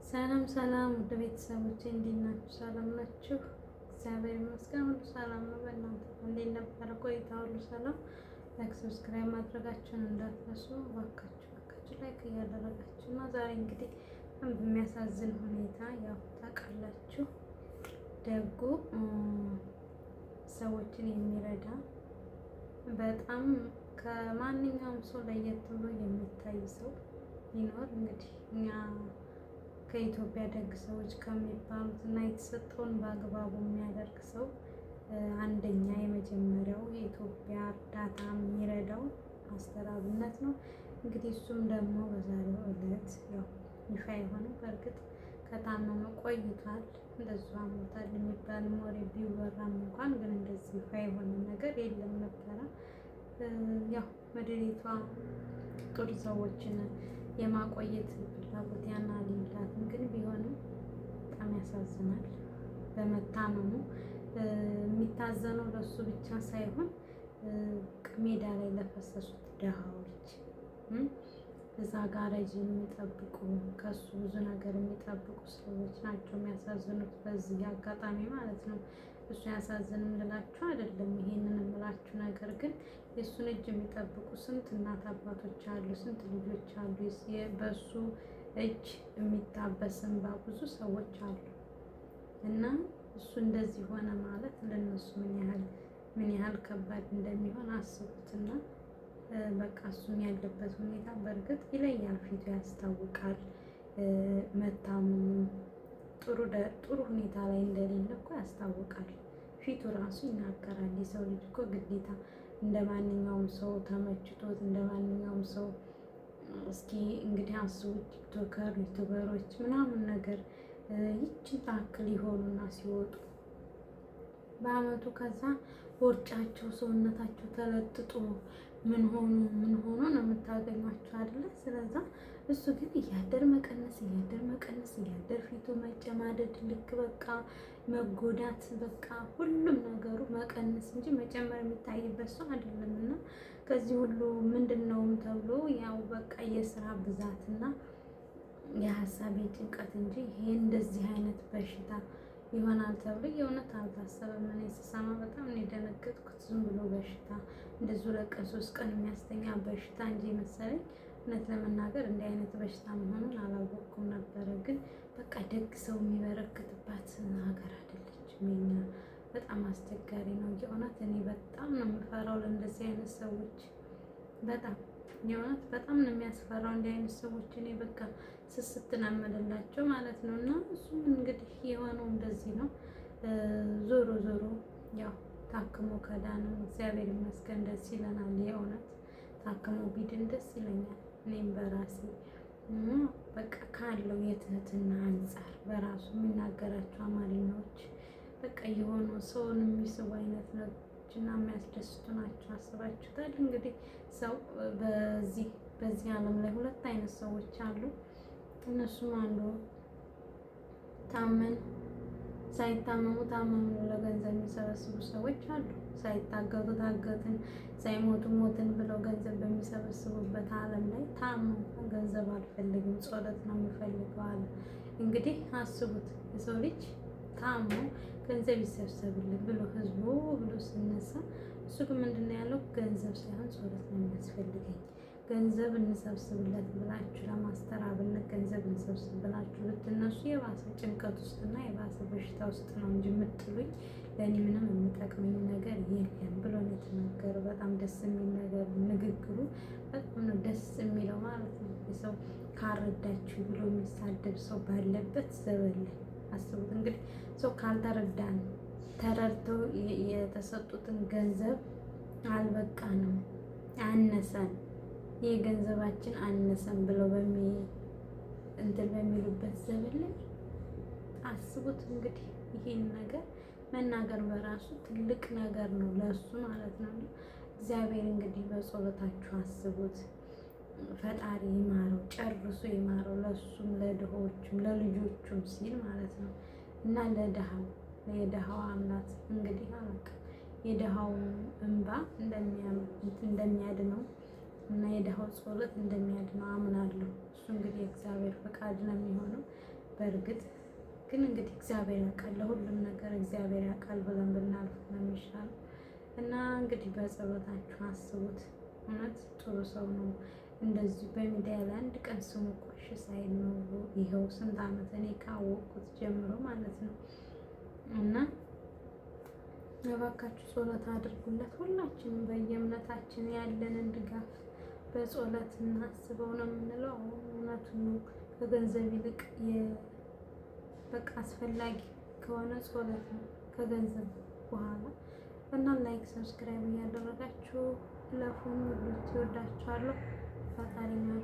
ሰላም ሰላም ውድ ቤተሰቦቼ እንዴት ናችሁ? ሰላም ናችሁ? እግዚአብሔር ይመስገን ሁሉ ሰላም ነው። በእናንተ እንዴት ነበረ ቆይታ? ሁሉ ሰላም። ላይክ ሰብስክራይብ ማድረጋችሁን እንዳትረሱ እባካችሁ ላይክ እያደረጋችሁ እና ዛሬ እንግዲህ በሚያሳዝን ሁኔታ ያው ታውቃላችሁ ደጉ ሰዎችን የሚረዳ በጣም ከማንኛውም ሰው ለየት ብሎ የሚታይ ሰው ቢኖር እንግዲህ እኛ ከኢትዮጵያ ደግ ሰዎች ከሚባሉት እና የተሰጠውን በአግባቡ የሚያደርግ ሰው አንደኛ የመጀመሪያው የኢትዮጵያ እርዳታ የሚረዳው አስተር አብነት ነው። እንግዲህ እሱም ደግሞ በዛሬው ዕለት ያው ይፋ የሆነ በእርግጥ ከታመመ ቆይቷል። እንደዚሁ አሞታል የሚባል ወሬ ቢወራም እንኳን ግን እንደዚህ ይፋ የሆነ ነገር የለም ነበረ። ያው መድኃኒቷ ጥሩ ሰዎችን የማቆየት ፍላጎት ያን አልላትም፣ ግን ቢሆንም በጣም ያሳዝናል። በመታመሙ የሚታዘነው ለሱ ብቻ ሳይሆን ሜዳ ላይ ለፈሰሱት ድሃዎች እዛ ጋራጅ የሚጠብቁ ከሱ ብዙ ነገር የሚጠብቁ ሰዎች ናቸው የሚያሳዝኑት። በዚህ አጋጣሚ ማለት ነው። እሱ ያሳዝንም ልላችሁ አይደለም ይሄንን የምላችሁ ነገር ግን የእሱን እጅ የሚጠብቁ ስንት እናት አባቶች አሉ፣ ስንት ልጆች አሉ። በሱ እጅ የሚታበስም ብዙ ሰዎች አሉ እና እሱ እንደዚህ ሆነ ማለት ለነሱ ምን ያህል ከባድ እንደሚሆን አስቡትና በቃ እሱም ያለበት ሁኔታ በእርግጥ ይለያል፣ ፊቱ ያስታውቃል። መታመሙ ጥሩ ሁኔታ ላይ እንደሌለ እኮ ያስታውቃል። ፊቱ ራሱ ይናገራል። የሰው ልጅ እኮ ግዴታ እንደ ማንኛውም ሰው ተመችቶት እንደ ማንኛውም ሰው እስኪ እንግዲህ አስቡ፣ ቲክቶከር ዩቱበሮች ምናምን ነገር ይችን ታክል ይሆኑና ሲወጡ በአመቱ ከዛ ወርጫቸው ሰውነታቸው ተለጥጦ ምን ሆኑ ነው የምታገኟቸው አይደለ? ስለዛ እሱ ግን እያደር መቀነስ እያደር ፊቱ መጨማደድ፣ ልክ በቃ መጎዳት፣ በቃ ሁሉም ነገሩ መቀነስ እንጂ መጨመር የሚታይበት ሰው አይደለም። እና ከዚህ ሁሉ ምንድነውም ተብሎ ያው በቃ የስራ ብዛትና የሀሳብ ጭንቀት እንጂ ይሄ እንደዚህ አይነት በሽታ ይሆናል ተብሎ የእውነት አልታሰበም። እኔ ስሰማ በጣም ነው የደነገጥኩት። ዝም ብሎ በሽታ እንደዚሁ ለቀን 3 ቀን የሚያስተኛ በሽታ እንጂ መሰለኝ። እውነት ለመናገር እንዲህ አይነት በሽታ መሆኑን አላወቅኩም ነበረ። ግን በቃ ደግ ሰው የሚበረክትባት ሀገር አይደለችም የኛ። በጣም አስቸጋሪ ነው የእውነት። እኔ በጣም ነው የምፈራው ለእንደዚህ አይነት ሰዎች። በጣም የእውነት በጣም ነው የሚያስፈራው እንዲህ አይነት ሰዎች። እኔ በቃ ስስት ነው የምልላቸው ማለት ነው። እና እሱም እንግዲህ የሆነው እንደዚህ ነው። ዞሮ ያው ታክሞ ከዳነው እግዚአብሔር ይመስገን ደስ ይለናል። የእውነት ታክሞ ቢድን ደስ ይለኛል። እኔም በራሴ በቃ ካለው የትህትና አንጻር በራሱ የሚናገራቸው አማርኛዎች በቃ የሆኑ ሰውን የሚስቡ አይነት እና የሚያስደስቱ ናቸው። አስባችሁታል? እንግዲህ ሰው በዚህ ዓለም ላይ 2 አይነት ሰዎች አሉ። እነሱም አንዱ ሳይታመሙ ታመሙ ለገንዘብ የሚሰበስቡ ሰዎች አሉ። ሳይታገቱ ታገትን፣ ሳይሞቱ ሞትን ብለው ገንዘብ በሚሰበስቡበት ዓለም ላይ ታመሙ ገንዘብ አልፈልግም ጸሎት ነው የምፈልገው አለ። እንግዲህ አስቡት፣ የሰው ልጅ ታሞ ገንዘብ ይሰብሰብልን ብሎ ህዝቡ ብሎ ሲነሳ፣ እሱ ግን ምንድነው ያለው? ገንዘብ ሳይሆን ጸሎት ነው የሚያስፈልገኝ። ገንዘብ እንሰብስብለት ብላችሁ ለማስተር አብነት ገንዘብ እንሰብስብ ብላችሁ ብትነሱ የባሰ ጭንቀት ውስጥና የባሰ በሽታ ውስጥ ነው እንጂ የምትሉኝ ለእኔ ምንም የሚጠቅመኝ ነገር የለም ብሎ ነው የተናገረው። በጣም ደስ የሚል ነገር ንግግሩ፣ በጣም ነው ደስ የሚለው ማለት ነው። የሰው ካረዳችሁ ብሎ የሚሳደብ ሰው ባለበት ዘበን ላይ አስቡት እንግዲህ። ሰው ካልተረዳን ተረድተው የተሰጡትን ገንዘብ አልበቃ ነው አነሰን፣ ይህ ገንዘባችን አነሰን ብለው በሚሉበት ዘመን ላይ አስቡት እንግዲህ። ይሄን ነገር መናገር በራሱ ትልቅ ነገር ነው ለሱ ማለት ነው። እግዚአብሔር እንግዲህ በጸሎታችሁ አስቡት። ፈጣሪ ይማረው፣ ጨርሶ ይማረው፣ ለሱም ለድሆቹም ለልጆቹም ሲል ማለት ነው። እና የድሃው አምላክ እንግዲህ አላውቅ የድሃው እንባ እንደሚያድነው እና የድሃው ጸሎት እንደሚያድነው አምናለሁ። እሱ እንግዲህ የእግዚአብሔር ፈቃድ ነው የሚሆነው። በእርግጥ ግን እንግዲህ እግዚአብሔር ያውቃል፣ ለሁሉም ነገር እግዚአብሔር ያውቃል ብለን ብናልፍ ነው የሚሻለው። እና እንግዲህ በጸሎታችሁ አስቡት። እውነት ጥሩ ሰው ነው። እንደዚህ በሚዲያ ላይ አንድ ቀን ስሙ ቆሽ ሳይል ነው ይኸው ስንት ዓመት እኔ ካወቅኩት ጀምሮ ማለት ነው። እና እባካችሁ ጸሎት አድርጉለት። ሁላችንም በየእምነታችን ያለንን ድጋፍ በጸሎት እናስበው ነው የምንለው። እውነቱን ነው። ከገንዘብ ይልቅ በቃ አስፈላጊ ከሆነ ጸሎት ነው ከገንዘብ በኋላ። እና ላይክ ሰብስክራይብ እያደረጋችሁ ለፉን ሁሉ ትወዳችኋለሁ። ፈጣሪ ነው